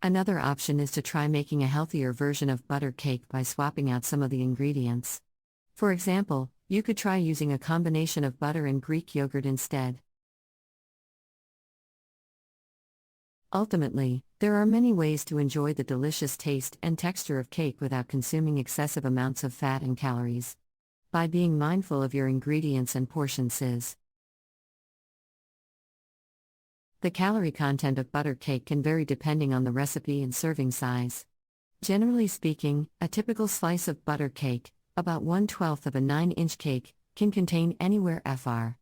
Another option is to try making a healthier version of butter cake by swapping out some of the ingredients. For example, you could try using a combination of butter and Greek yogurt instead. Ultimately, there are many ways to enjoy the delicious taste and texture of cake without consuming excessive amounts of fat and calories. By being mindful of your ingredients and portion size. The calorie content of butter cake can vary depending on the recipe and serving size. Generally speaking, a typical slice of butter cake, about 1/12 of a 9-inch cake, can contain anywhere fr.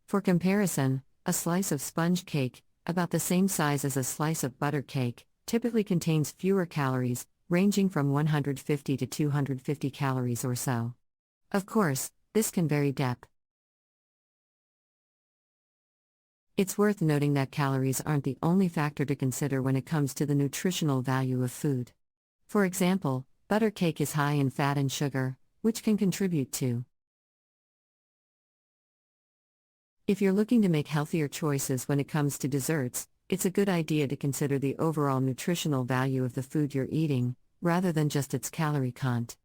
For comparison, a slice of sponge cake, about the same size as a slice of butter cake, typically contains fewer calories, ranging from 150 to 250 calories or so. Of course, this can vary depth. It's worth noting that calories aren't the only factor to consider when it comes to the nutritional value of food. For example, butter cake is high in fat and sugar, which can contribute to. If you're looking to make healthier choices when it comes to desserts, it's a good idea to consider the overall nutritional value of the food you're eating, rather than just its calorie count.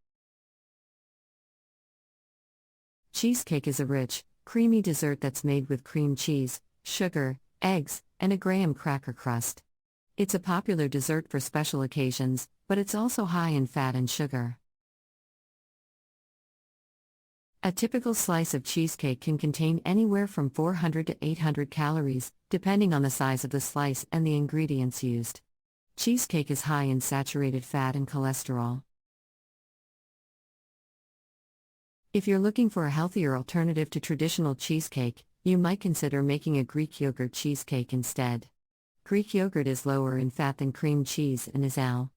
Cheesecake is a rich, creamy dessert that's made with cream cheese, sugar, eggs, and a graham cracker crust. It's a popular dessert for special occasions, but it's also high in fat and sugar. A typical slice of cheesecake can contain anywhere from 400 to 800 calories, depending on the size of the slice and the ingredients used. Cheesecake is high in saturated fat and cholesterol. If you're looking for a healthier alternative to traditional cheesecake, you might consider making a Greek yogurt cheesecake instead. Greek yogurt is lower in fat than cream cheese and is al.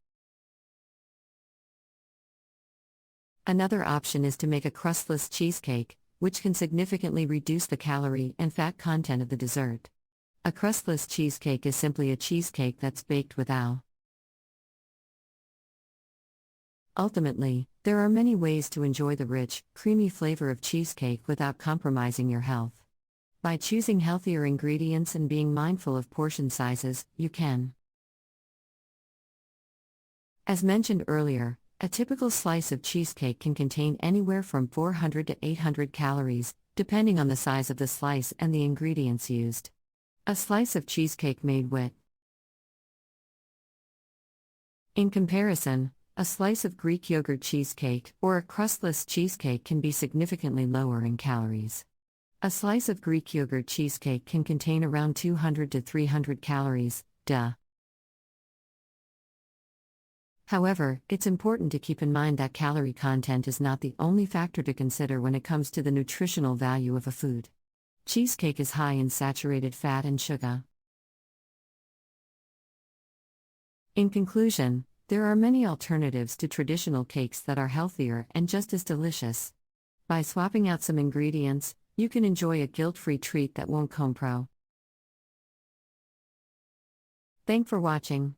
Another option is to make a crustless cheesecake, which can significantly reduce the calorie and fat content of the dessert. A crustless cheesecake is simply a cheesecake that's baked without. Ultimately, there are many ways to enjoy the rich, creamy flavor of cheesecake without compromising your health. By choosing healthier ingredients and being mindful of portion sizes, you can. As mentioned earlier, a typical slice of cheesecake can contain anywhere from 400 to 800 calories, depending on the size of the slice and the ingredients used. A slice of cheesecake made with. In comparison, a slice of Greek yogurt cheesecake or a crustless cheesecake can be significantly lower in calories. A slice of Greek yogurt cheesecake can contain around 200 to 300 calories, However, it's important to keep in mind that calorie content is not the only factor to consider when it comes to the nutritional value of a food. Cheesecake is high in saturated fat and sugar. In conclusion, there are many alternatives to traditional cakes that are healthier and just as delicious. By swapping out some ingredients, you can enjoy a guilt-free treat that won't compro. Thanks for watching.